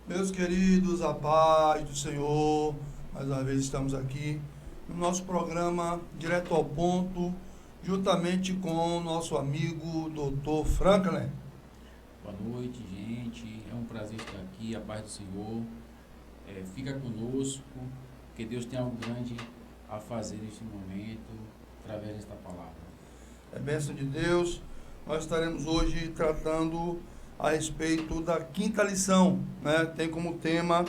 Meus queridos, a paz do Senhor, mais uma vez estamos aqui no nosso programa Direto ao Ponto, juntamente com o nosso amigo Dr. Franklin. Boa noite, gente. É um prazer estar aqui. A paz do Senhor. Fica conosco, porque Deus tem algo grande a fazer neste momento, através desta palavra. É bênção de Deus. Nós estaremos hoje tratando a respeito da quinta lição, né? Tem como tema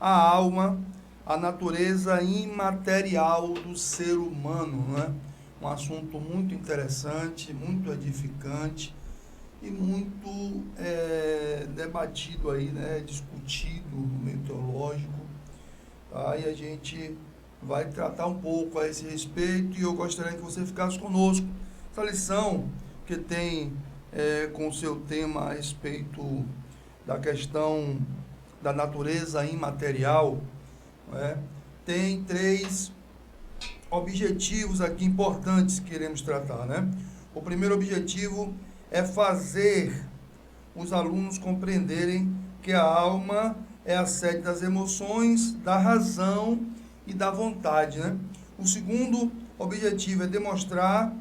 a alma, a natureza imaterial do ser humano, né? Um assunto muito interessante, muito edificante e muito debatido aí, né? Discutido no meio teológico. Aí a gente vai tratar um pouco a esse respeito e eu gostaria que você ficasse conosco. Essa lição que tem com o seu tema a respeito da questão da natureza imaterial, né? Tem três objetivos aqui importantes que queremos tratar, né? O primeiro objetivo é fazer os alunos compreenderem que a alma é a sede das emoções, da razão e da vontade, né? O segundo objetivo é demonstrar,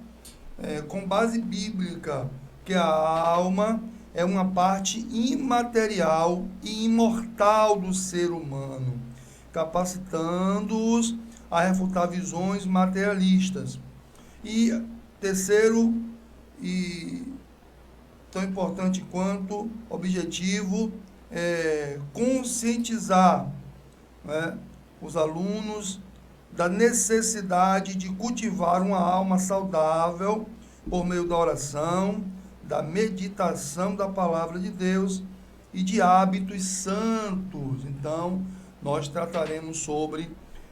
com base bíblica, que a alma é uma parte imaterial e imortal do ser humano, capacitando-os a refutar visões materialistas. E terceiro, e tão importante quanto objetivo, é conscientizar, né, os alunos da necessidade de cultivar uma alma saudável por meio da oração, da meditação da palavra de Deus e de hábitos santos. Então, nós trataremos sobre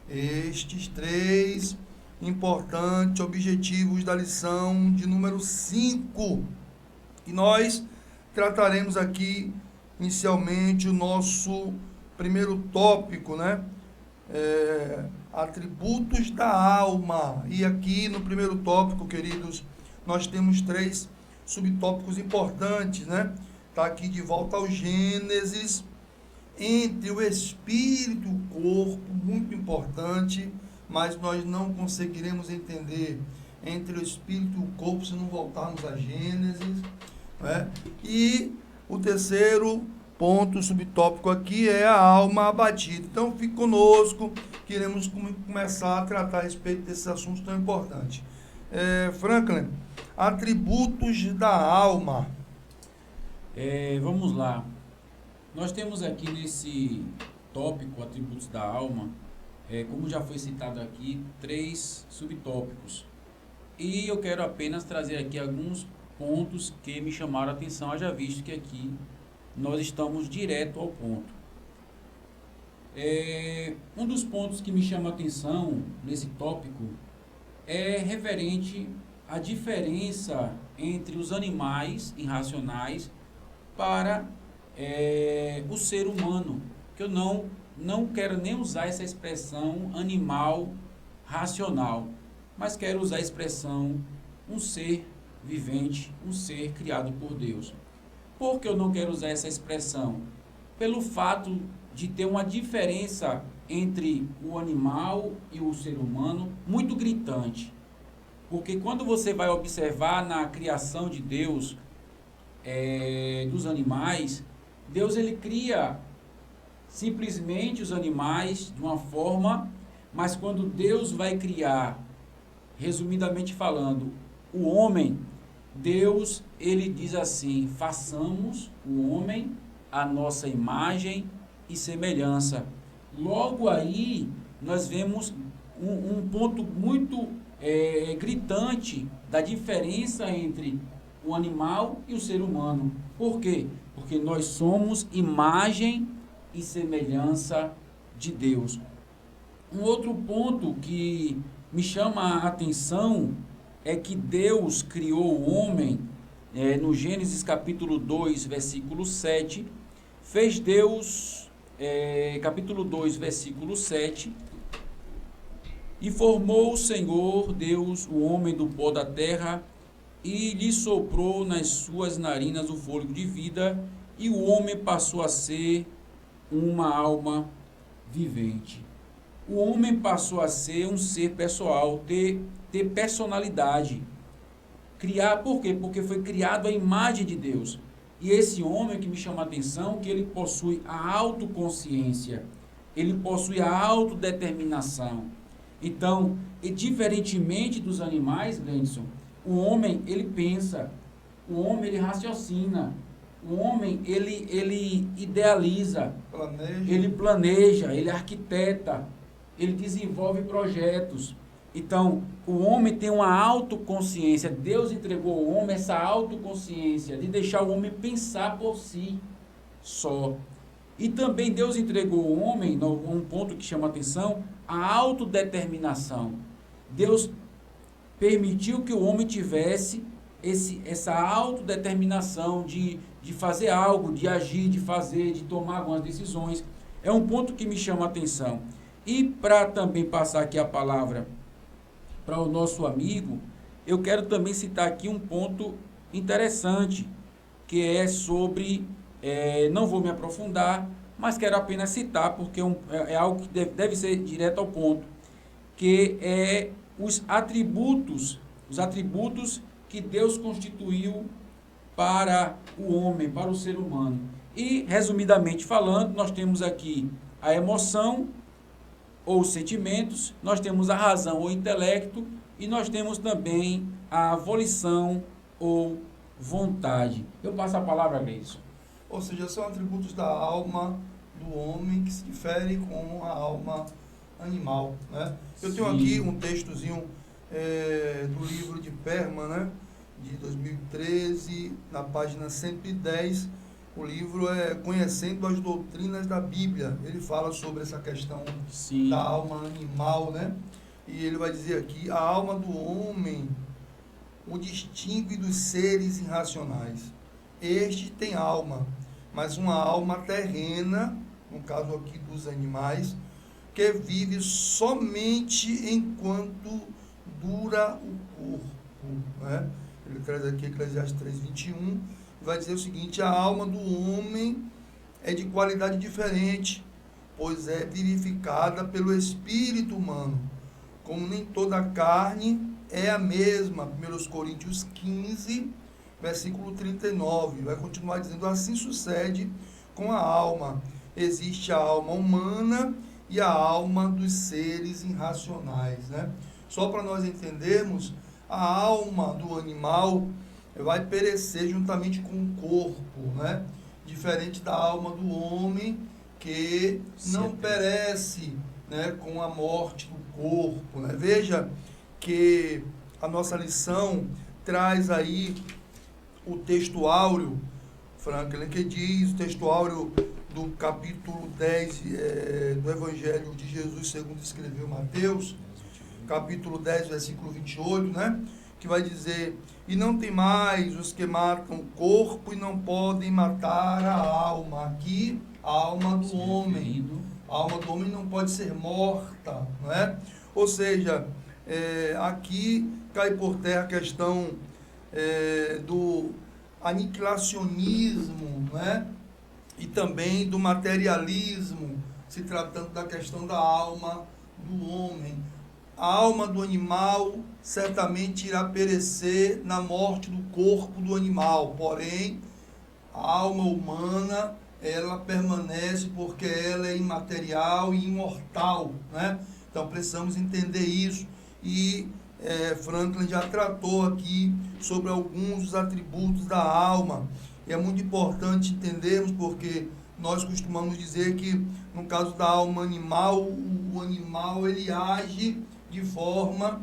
estes três importantes objetivos da lição de número 5. E nós trataremos aqui, inicialmente, o nosso primeiro tópico, né? Atributos da alma. E aqui no primeiro tópico, queridos, nós temos três subtópicos importantes, né? Está aqui de volta ao Gênesis, entre o espírito e o corpo, muito importante, mas nós não conseguiremos entender entre o espírito e o corpo se não voltarmos a Gênesis, né? E o terceiro ponto subtópico aqui é a alma abatida. Então fique conosco, queremos começar a tratar a respeito desses assuntos tão importantes. Franklin, atributos da alma. Vamos lá. Nós temos aqui nesse tópico, atributos da alma, como já foi citado aqui, 3 subtópicos. E eu quero apenas trazer aqui alguns pontos que me chamaram a atenção, haja visto que aqui nós estamos direto ao ponto. Um dos pontos que me chama a atenção nesse tópico é referente à diferença entre os animais irracionais para o ser humano, que eu não quero nem usar essa expressão animal racional, mas quero usar a expressão um ser vivente, um ser criado por Deus. Por que eu não quero usar essa expressão? Pelo fato de ter uma diferença entre o animal e o ser humano muito gritante. Porque quando você vai observar na criação de Deus, dos animais, Deus ele cria simplesmente os animais de uma forma, mas quando Deus vai criar, resumidamente falando, o homem, Deus ele diz assim: façamos o homem à nossa imagem e semelhança. Logo aí nós vemos um ponto muito gritante da diferença entre o animal e o ser humano. Por quê? Porque nós somos imagem e semelhança de Deus. Um outro ponto que me chama a atenção é que Deus criou o homem, no Gênesis capítulo 2, versículo 7, fez Deus, capítulo 2, versículo 7, e formou o Senhor Deus o homem do pó da terra, e lhe soprou nas suas narinas o fôlego de vida, e o homem passou a ser uma alma vivente. O homem passou a ser um ser pessoal, ter personalidade. Criar, por quê? Porque foi criado à imagem de Deus. E esse homem que me chama a atenção, que ele possui a autoconsciência, ele possui a autodeterminação. Então, e diferentemente dos animais, Gleison, o homem, ele pensa, o homem, ele raciocina, o homem, ele idealiza, ele planeja, ele arquiteta, ele desenvolve projetos. Então, o homem tem uma autoconsciência. Deus entregou ao homem essa autoconsciência de deixar o homem pensar por si só. E também Deus entregou ao homem, um ponto que chama a atenção, a autodeterminação. Deus permitiu que o homem tivesse essa autodeterminação de fazer algo, de agir, de fazer, de tomar algumas decisões. É um ponto que me chama a atenção. E para também passar aqui a palavra para o nosso amigo, eu quero também citar aqui um ponto interessante, que é sobre, não vou me aprofundar, mas quero apenas citar, porque é algo que deve ser direto ao ponto, que é os atributos que Deus constituiu para o homem, para o ser humano. E, resumidamente falando, nós temos aqui a emoção, ou sentimentos, nós temos a razão ou intelecto, e nós temos também a volição ou vontade. Eu passo a palavra a Gleison. Ou seja, são atributos da alma do homem que se difere com a alma animal, né? Eu tenho aqui um textozinho do livro de Perman, né, de 2013, na página 110. O livro é Conhecendo as Doutrinas da Bíblia. Ele fala sobre essa questão da alma animal, né? E ele vai dizer aqui, a alma do homem o distingue dos seres irracionais. Este tem alma, mas uma alma terrena, no caso aqui dos animais, que vive somente enquanto dura o corpo, né? Ele traz aqui Eclesiastes 3:21, vai dizer o seguinte, a alma do homem é de qualidade diferente, pois é vivificada pelo espírito humano, como nem toda a carne é a mesma. 1 Coríntios 15, versículo 39, vai continuar dizendo, assim sucede com a alma. Existe a alma humana e a alma dos seres irracionais, né? Só para nós entendermos, a alma do animal vai perecer juntamente com o corpo, né? Diferente da alma do homem, que não perece, né, com a morte do corpo, né? Veja que a nossa lição traz aí o texto áureo, Franklin, que diz, o texto áureo do capítulo 10 do Evangelho de Jesus, segundo escreveu Mateus, capítulo 10, versículo 28, né? Que vai dizer, e não tem mais os que matam o corpo e não podem matar a alma. Aqui, a alma do homem. A alma do homem não pode ser morta, não é? Ou seja, aqui cai por terra a questão do aniquilacionismo, né? E também do materialismo, se tratando da questão da alma do homem. A alma do animal certamente irá perecer na morte do corpo do animal, porém, a alma humana, ela permanece porque ela é imaterial e imortal, né? Então, precisamos entender isso. E Franklin já tratou aqui sobre alguns dos atributos da alma. E é muito importante entendermos, porque nós costumamos dizer que, no caso da alma animal, o animal ele age de forma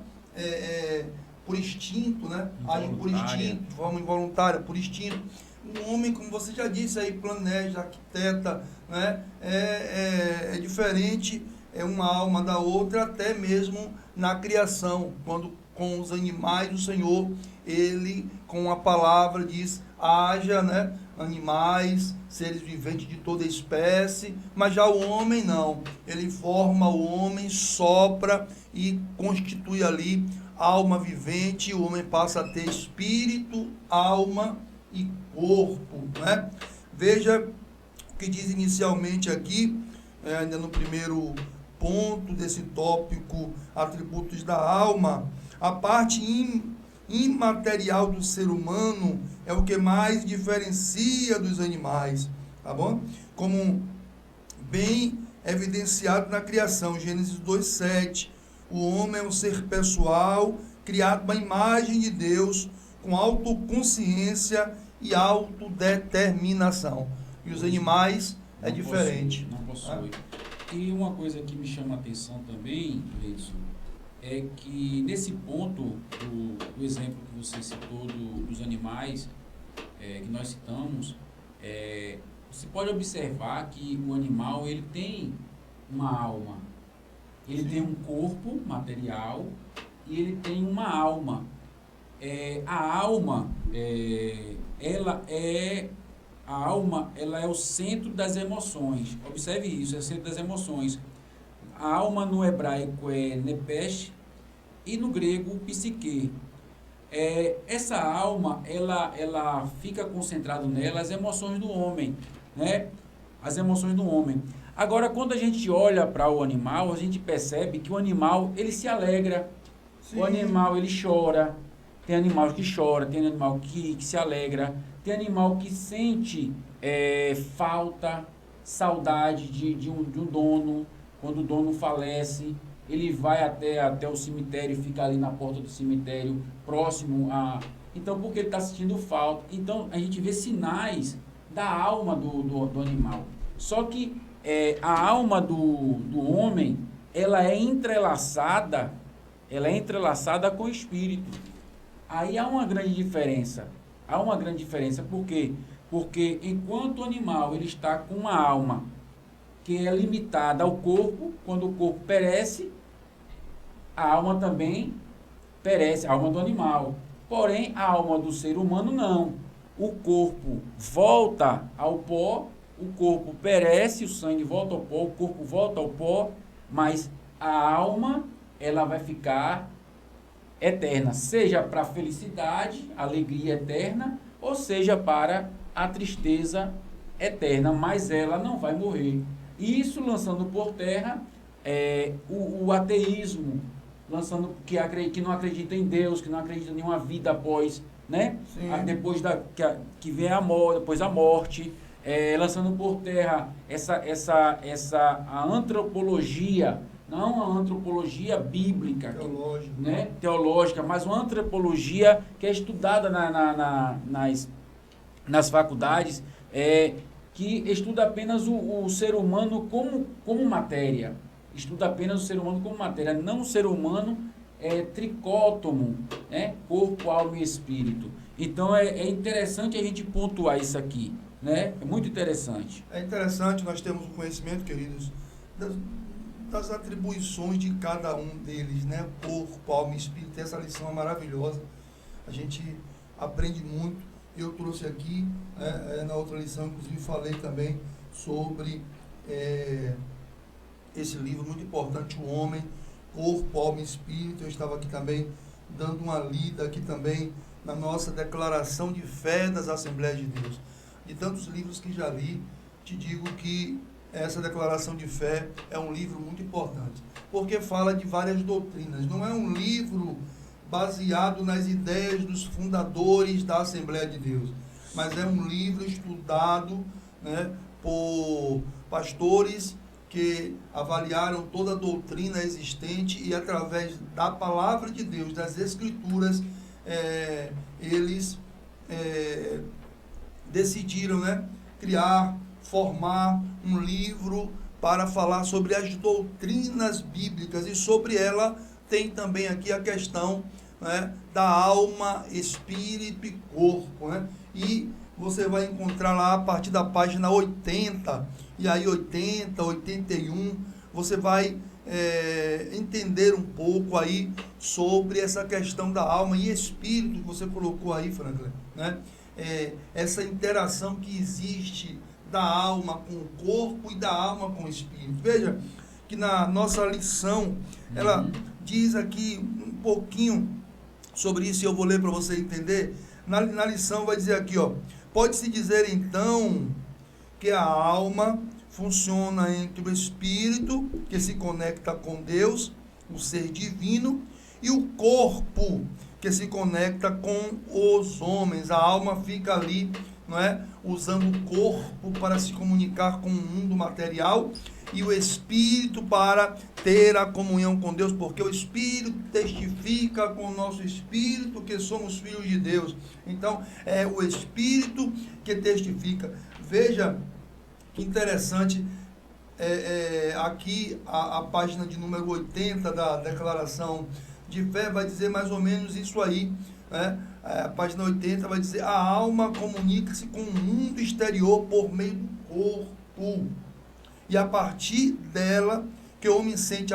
por instinto, né? Age por instinto, de forma involuntária, por instinto. O homem, como você já disse aí, planeja, arquiteta, né? É diferente uma alma da outra, até mesmo na criação, quando com os animais o Senhor, ele com a palavra diz, haja, né? Animais, seres viventes de toda espécie, mas já o homem não, ele forma o homem, sopra e constitui ali alma vivente, e o homem passa a ter espírito, alma e corpo, né? Veja que diz inicialmente aqui, ainda no primeiro ponto desse tópico, atributos da alma, a parte imaterial do ser humano é o que mais diferencia dos animais, tá bom? Como bem evidenciado na criação, Gênesis 2:7, o homem é um ser pessoal, criado à imagem de Deus, com autoconsciência e autodeterminação. E os animais é diferente. Não possui. E uma coisa que me chama a atenção também, Leidson, é que nesse ponto do exemplo que você citou dos animais, que nós citamos, você pode observar que o animal ele tem uma alma, ele tem um corpo material e ele tem uma alma. A alma ela é o centro das emoções. Observe isso, é o centro das emoções. A alma no hebraico é nepesh e no grego psique. Essa alma, ela fica concentrada nela as emoções do homem, né? As emoções do homem. Agora, quando a gente olha para o animal, a gente percebe que o animal, ele se alegra. Sim. O animal, ele chora. Tem animal que chora, tem animal que se alegra, tem animal que sente falta, saudade de um dono. Quando o dono falece, ele vai até o cemitério, fica ali na porta do cemitério, próximo a... Então, porque ele está sentindo falta. Então, a gente vê sinais da alma do animal. Só que a alma do homem, ela é entrelaçada com o espírito. Aí há uma grande diferença. Por quê? Porque enquanto o animal ele está com uma alma que é limitada ao corpo, quando o corpo perece, a alma também perece, a alma do animal. Porém, a alma do ser humano não. O corpo volta ao pó, o corpo perece, o sangue volta ao pó, o corpo volta ao pó, mas a alma, ela vai ficar eterna, seja para a felicidade, alegria eterna, ou seja para a tristeza eterna, mas ela não vai morrer. Isso lançando por terra o ateísmo, lançando que não acredita em Deus, que não acredita em nenhuma vida após, né? Depois que vem a morte, depois a morte, lançando por terra a antropologia, não a antropologia bíblica, teológica, mas uma antropologia que é estudada nas faculdades, que estuda apenas o ser humano como matéria. Estuda apenas o ser humano como matéria, não o ser humano tricótomo, né? Corpo, alma e espírito. Então é interessante a gente pontuar isso aqui, né? É muito interessante. É interessante, nós temos o conhecimento, queridos, das atribuições de cada um deles, né? Corpo, alma e espírito. Essa lição é maravilhosa. A gente aprende muito. Eu trouxe aqui, na outra lição, inclusive falei também sobre esse livro muito importante, O Homem, Corpo, Alma e Espírito. Eu estava aqui também dando uma lida aqui também na nossa declaração de fé das Assembleias de Deus. De tantos livros que já li, te digo que essa declaração de fé é um livro muito importante, porque fala de várias doutrinas. Não é um livro baseado nas ideias dos fundadores da Assembleia de Deus, mas é um livro estudado, né, por pastores que avaliaram toda a doutrina existente e através da palavra de Deus, das Escrituras, eles decidiram, né, formar um livro para falar sobre as doutrinas bíblicas, e sobre ela tem também aqui a questão, né, da alma, espírito e corpo, né? E você vai encontrar lá a partir da página 80, e aí 80, 81, você vai entender um pouco aí sobre essa questão da alma e espírito que você colocou aí, Franklin, né? Essa interação que existe da alma com o corpo e da alma com o espírito. Veja que na nossa lição, ela diz aqui um pouquinho sobre isso, e eu vou ler para você entender. Na lição vai dizer aqui, ó: pode-se dizer então que a alma funciona entre o espírito, que se conecta com Deus, o ser divino, e o corpo, que se conecta com os homens. A alma fica ali, não é? Usando o corpo para se comunicar com o mundo material e o espírito para ter a comunhão com Deus, porque o espírito testifica com o nosso espírito que somos filhos de Deus. Então, é o espírito que testifica. Veja que interessante, aqui a página de número 80 da Declaração de Fé vai dizer mais ou menos isso aí, né? A página 80 vai dizer: a alma comunica-se com o mundo exterior por meio do corpo, e a partir dela que o homem sente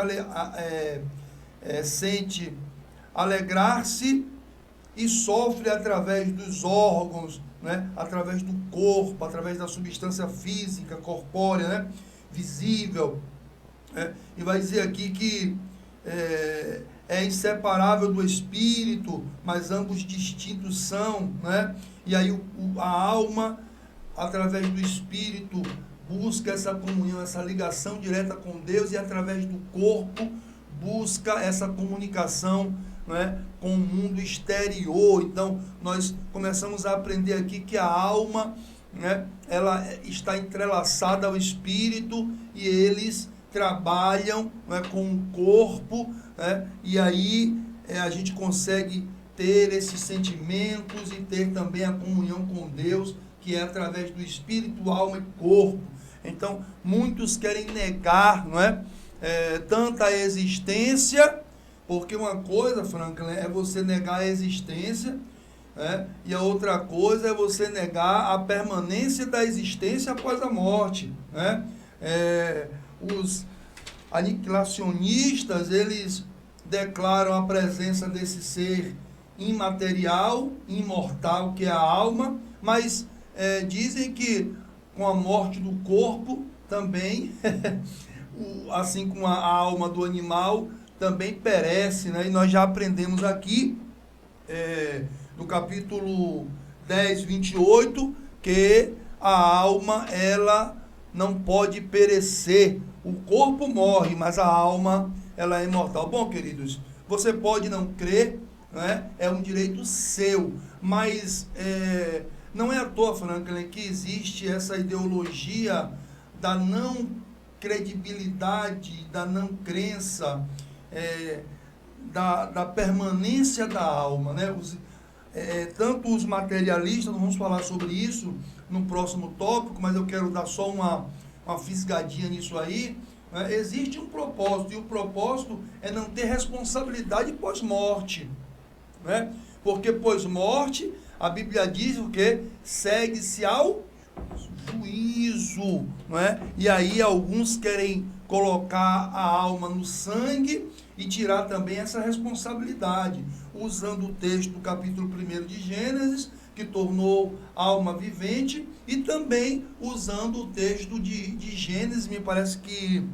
alegrar-se e sofre através dos órgãos, né? Através do corpo, através da substância física, corpórea, né? Visível, né? E vai dizer aqui que é inseparável do espírito, mas ambos distintos são, né? E aí a alma, através do espírito, busca essa comunhão, essa ligação direta com Deus, e através do corpo busca essa comunicação, né, com o mundo exterior. Então, nós começamos a aprender aqui que a alma, né, ela está entrelaçada ao espírito, e eles trabalham, né, com o corpo, né, e aí a gente consegue ter esses sentimentos e ter também a comunhão com Deus, que é através do espírito, alma e corpo. Então, muitos querem negar, não é? Tanta existência, porque uma coisa, Franklin, é você negar a existência, né? E a outra coisa é você negar a permanência da existência após a morte, né? Os aniquilacionistas, eles declaram a presença desse ser imaterial, imortal, que é a alma, mas dizem que com a morte do corpo também, assim como a alma do animal também perece, né? E nós já aprendemos aqui, no capítulo 10, 28, que a alma, ela não pode perecer. O corpo morre, mas a alma, ela é imortal. Bom, queridos, você pode não crer, né? É um direito seu, mas não é à toa, Franklin, que existe essa ideologia da não credibilidade, da não crença, da permanência da alma, né? Tanto os materialistas, nós vamos falar sobre isso no próximo tópico, mas eu quero dar só uma fisgadinha nisso aí, né? Existe um propósito, e o propósito é não ter responsabilidade pós-morte, né? Porque pós-morte, a Bíblia diz o quê? Segue-se ao juízo, não é? E aí alguns querem colocar a alma no sangue e tirar também essa responsabilidade, usando o texto do capítulo 1 de Gênesis, que tornou a alma vivente, e também usando o texto de Gênesis, me parece que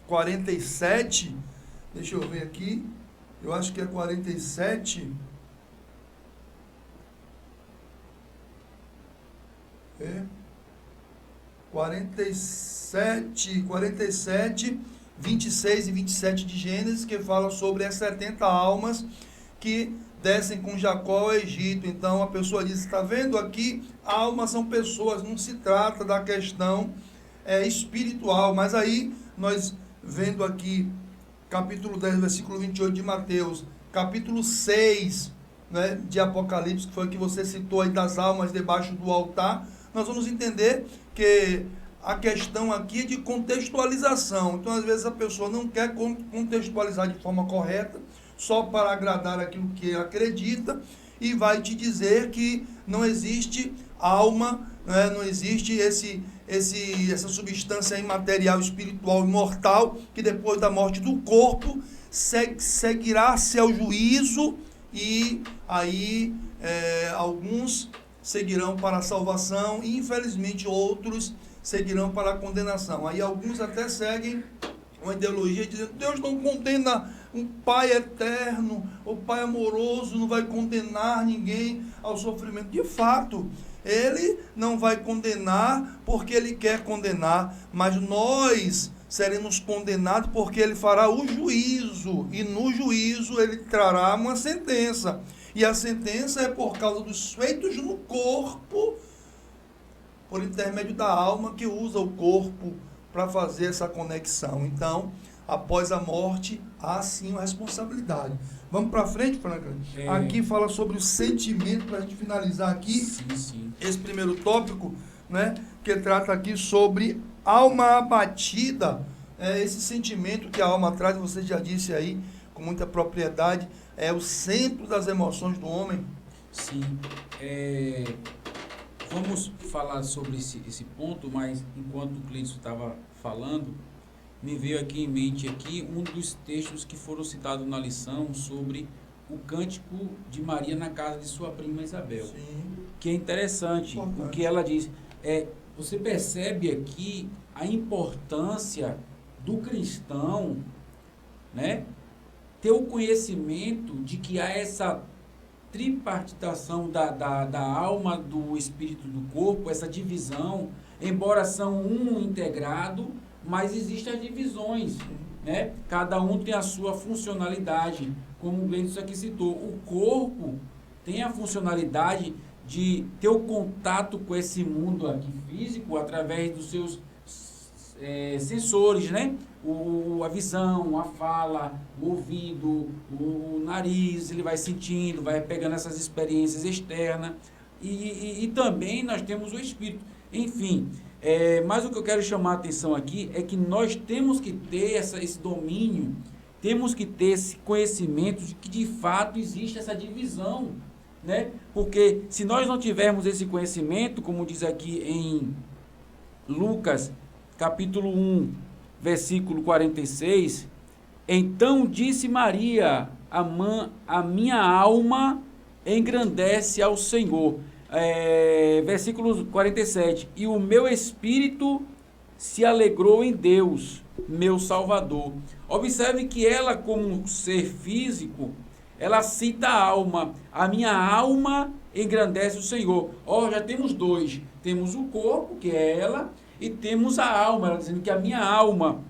47, deixa eu ver aqui, eu acho que é 47... 47, 26 e 27 de Gênesis, que fala sobre as 70 almas que descem com Jacó ao Egito. Então a pessoa diz: está vendo aqui, almas são pessoas, não se trata da questão espiritual. Mas aí nós vendo aqui capítulo 10, versículo 28 de Mateus, capítulo 6, né, de Apocalipse, que foi o que você citou aí, das almas debaixo do altar, nós vamos entender que a questão aqui é de contextualização. Então, às vezes, a pessoa não quer contextualizar de forma correta, só para agradar aquilo que acredita, e vai te dizer que não existe alma, né? Não existe essa substância imaterial, espiritual, imortal, que depois da morte do corpo seguirá-se ao juízo, e aí alguns seguirão para a salvação e, infelizmente, outros seguirão para a condenação. Aí alguns até seguem uma ideologia dizendo: Deus não condena um Pai eterno, o Pai amoroso não vai condenar ninguém ao sofrimento. De fato, Ele não vai condenar porque ele quer condenar, mas nós seremos condenados porque ele fará o juízo, e no juízo ele trará uma sentença. E a sentença é por causa dos feitos no corpo, por intermédio da alma que usa o corpo para fazer essa conexão. Então, após a morte, há sim uma responsabilidade. Vamos para frente, Franklin? Aqui fala sobre o sentimento, para a gente finalizar aqui, sim. Esse primeiro tópico, né, que trata aqui sobre alma abatida, esse sentimento que a alma traz, você já disse aí, com muita propriedade, é o centro das emoções do homem. Sim. Vamos falar sobre esse ponto, mas enquanto o Cleiton estava falando, me veio aqui em mente um dos textos que foram citados na lição sobre o cântico de Maria na casa de sua prima Isabel. Sim. Que é interessante. O que ela diz. Você percebe aqui a importância do cristão, né, ter o conhecimento de que há essa tripartitação da alma, do espírito, do corpo, essa divisão, embora são um integrado, mas existem as divisões, né? Cada um tem a sua funcionalidade, como o Gleison aqui citou. O corpo tem a funcionalidade de ter o contato com esse mundo aqui físico através dos seus sensores, né? A visão, a fala, o ouvido, o nariz, ele vai sentindo, vai pegando essas experiências externas. E também nós temos o espírito. Enfim, mas o que eu quero chamar a atenção aqui é que nós temos que ter esse domínio, temos que ter esse conhecimento de que de fato existe essa divisão, né? Porque se nós não tivermos esse conhecimento, como diz aqui em Lucas, capítulo 1, versículo 46, então disse Maria, a minha alma engrandece ao Senhor. Versículo 47, e o meu espírito se alegrou em Deus, meu Salvador. Observe que ela, como ser físico, ela cita a alma. A minha alma engrandece o Senhor. Já temos dois. Temos o corpo, que é ela, e temos a alma, ela dizendo que a minha alma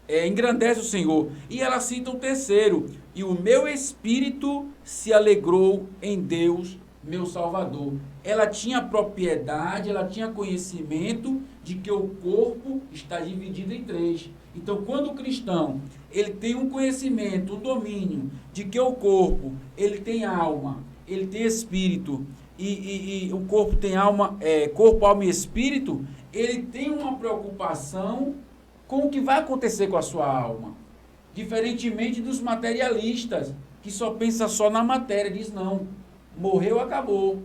engrandece o Senhor. E ela cita o terceiro, e o meu espírito se alegrou em Deus, meu Salvador. Ela tinha propriedade, ela tinha conhecimento de que o corpo está dividido em três. Então, quando o cristão ele tem um conhecimento, um domínio de que o corpo ele tem alma, ele tem espírito, e o corpo tem alma, corpo, alma e espírito, ele tem uma preocupação com o que vai acontecer com a sua alma. Diferentemente dos materialistas, que só pensa só na matéria, diz não, morreu, acabou.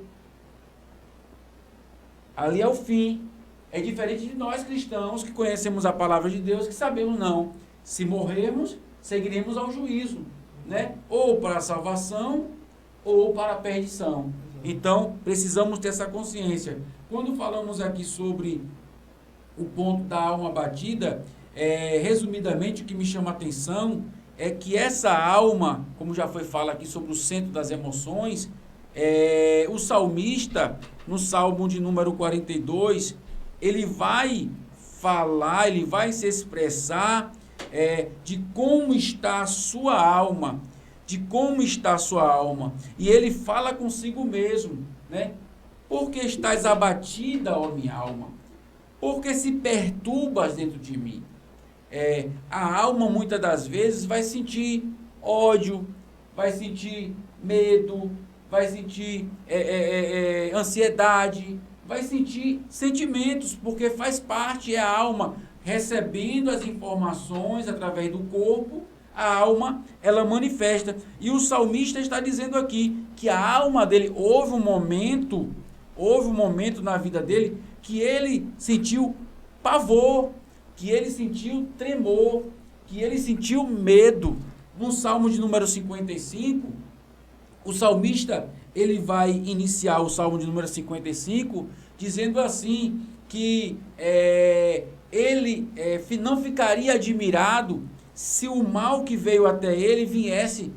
Ali é o fim. É diferente de nós cristãos que conhecemos a palavra de Deus, que sabemos não. Se morrermos, seguiremos ao juízo, né? Ou para a salvação, ou para a perdição. Então, precisamos ter essa consciência. Quando falamos aqui sobre o ponto da alma abatida, resumidamente, o que me chama a atenção é que essa alma, como já foi falado aqui sobre o centro das emoções, o salmista, no Salmo de número 42, ele vai falar, ele vai se expressar de como está a sua alma, e ele fala consigo mesmo, né? Porque estás abatida, ó minha alma? Porque se perturbas dentro de mim? A alma, muitas das vezes, vai sentir ódio, vai sentir medo, vai sentir ansiedade, vai sentir sentimentos, porque faz parte, é a alma recebendo as informações através do corpo, a alma, ela manifesta. E o salmista está dizendo aqui que a alma dele, houve um momento na vida dele que ele sentiu pavor, que ele sentiu tremor, que ele sentiu medo. No Salmo de número 55, o salmista, ele vai iniciar o Salmo de número 55, dizendo assim, que ele não ficaria admirado se o mal que veio até ele viesse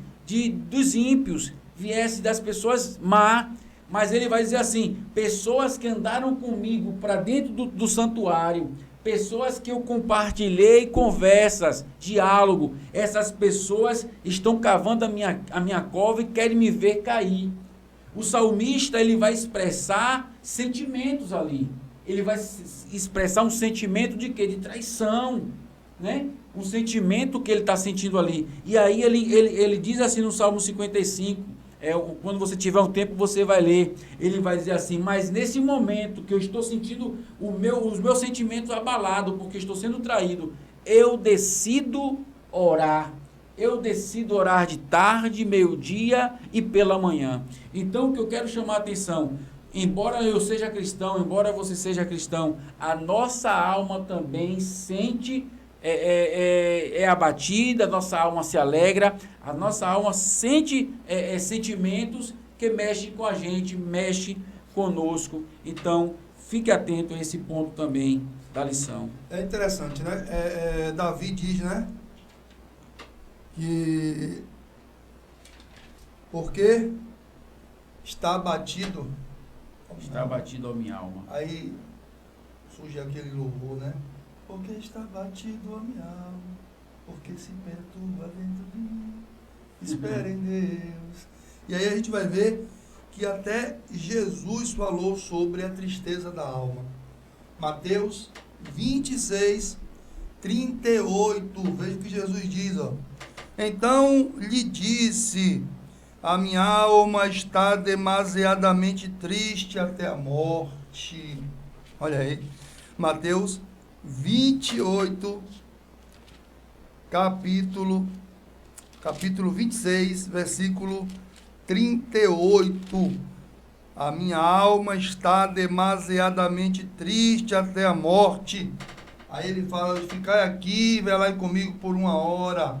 dos ímpios, viesse das pessoas má, Mas ele vai dizer assim, pessoas que andaram comigo para dentro do santuário, pessoas que eu compartilhei conversas, diálogo, essas pessoas estão cavando a minha cova e querem me ver cair. O salmista, ele vai expressar sentimentos ali. Ele vai expressar um sentimento de quê? De traição, né? Um sentimento que ele está sentindo ali. E aí ele diz assim no Salmo 55, quando você tiver um tempo você vai ler, ele vai dizer assim, mas nesse momento que eu estou sentindo os meus sentimentos abalados, porque estou sendo traído, eu decido orar. Eu decido orar de tarde, meio-dia e pela manhã. Então, o que eu quero chamar a atenção, embora eu seja cristão, embora você seja cristão, a nossa alma também sente, é abatida, a nossa alma se alegra, a nossa alma sente sentimentos que mexem com a gente, mexem conosco. Então, fique atento a esse ponto também da lição. É interessante, né? Davi diz, né? Que porque está abatido. Está abatido a minha alma. Aí surge aquele louvor, né? Porque está abatido a minha alma, porque se perturba dentro de mim. Espera em Deus. E aí a gente vai ver que até Jesus falou sobre a tristeza da alma. Mateus 26, 38. Veja o que Jesus diz, ó. Então lhe disse, a minha alma está demasiadamente triste até a morte. Olha aí, Mateus 28, capítulo 26, versículo 38. A minha alma está demasiadamente triste até a morte. Aí ele fala, ficai aqui, velai comigo por 1 hora.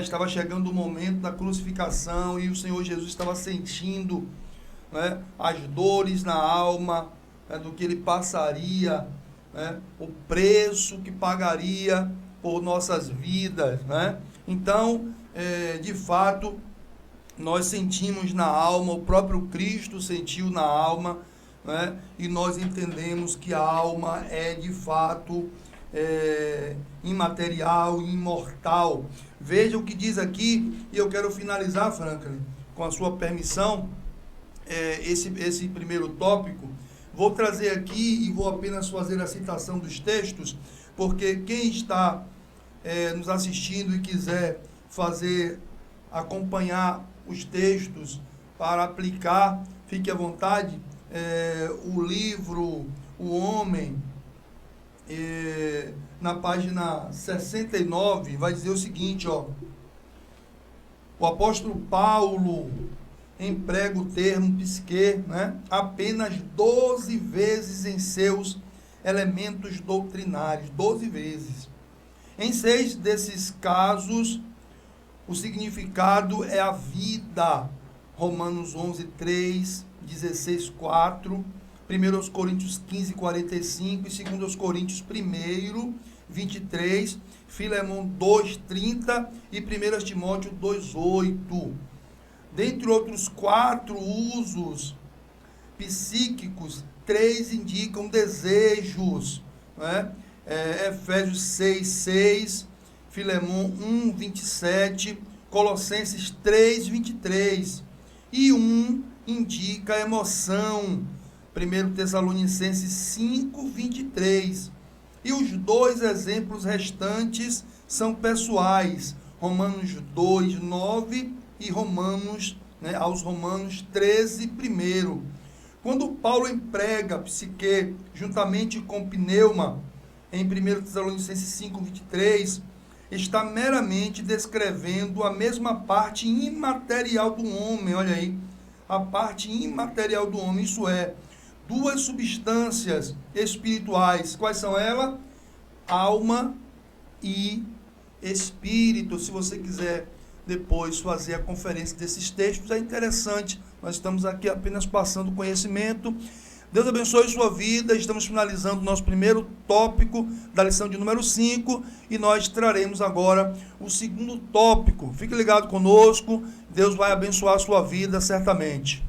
Estava chegando o momento da crucificação e o Senhor Jesus estava sentindo, né, as dores na alma, do que ele passaria, né, o preço que pagaria por nossas vidas. Né? Então, de fato, nós sentimos na alma, o próprio Cristo sentiu na alma, né, e nós entendemos que a alma é de fato imaterial, imortal. Veja o que diz aqui, e eu quero finalizar, Franklin, com a sua permissão, esse primeiro tópico. Vou trazer aqui e vou apenas fazer a citação dos textos, porque quem está nos assistindo e quiser acompanhar os textos para aplicar, fique à vontade. O livro O Homem, na página 69, vai dizer o seguinte, ó. O apóstolo Paulo emprega o termo psique, né, apenas 12 vezes em seus elementos doutrinários, 12 vezes. Em 6 desses casos, o significado é a vida. Romanos 11, 3, 16, 4, 1 Coríntios 15, 45 e 2 Coríntios 1, 23, Filemão 2, 30 e 1 Timóteo 2, 8. Dentre outros 4 usos psíquicos, 3 indicam desejos, né? Efésios 6, 6, Filemão 1, 27, Colossenses 3, 23. E 1 indica emoção, 1 Tessalonicenses 5, 23. E os 2 exemplos restantes são pessoais, Romanos 2, 9 e aos Romanos 13, 1. Quando Paulo emprega psique juntamente com pneuma, em 1 Tessalonicenses 5, 23, está meramente descrevendo a mesma parte imaterial do homem. Olha aí, a parte imaterial do homem, isso é, 2 substâncias espirituais. Quais são elas? Alma e espírito. Se você quiser depois fazer a conferência desses textos, é interessante. Nós estamos aqui apenas passando conhecimento. Deus abençoe sua vida. Estamos finalizando o nosso primeiro tópico da lição de número 5 e nós traremos agora o segundo tópico. Fique ligado conosco. Deus vai abençoar a sua vida certamente.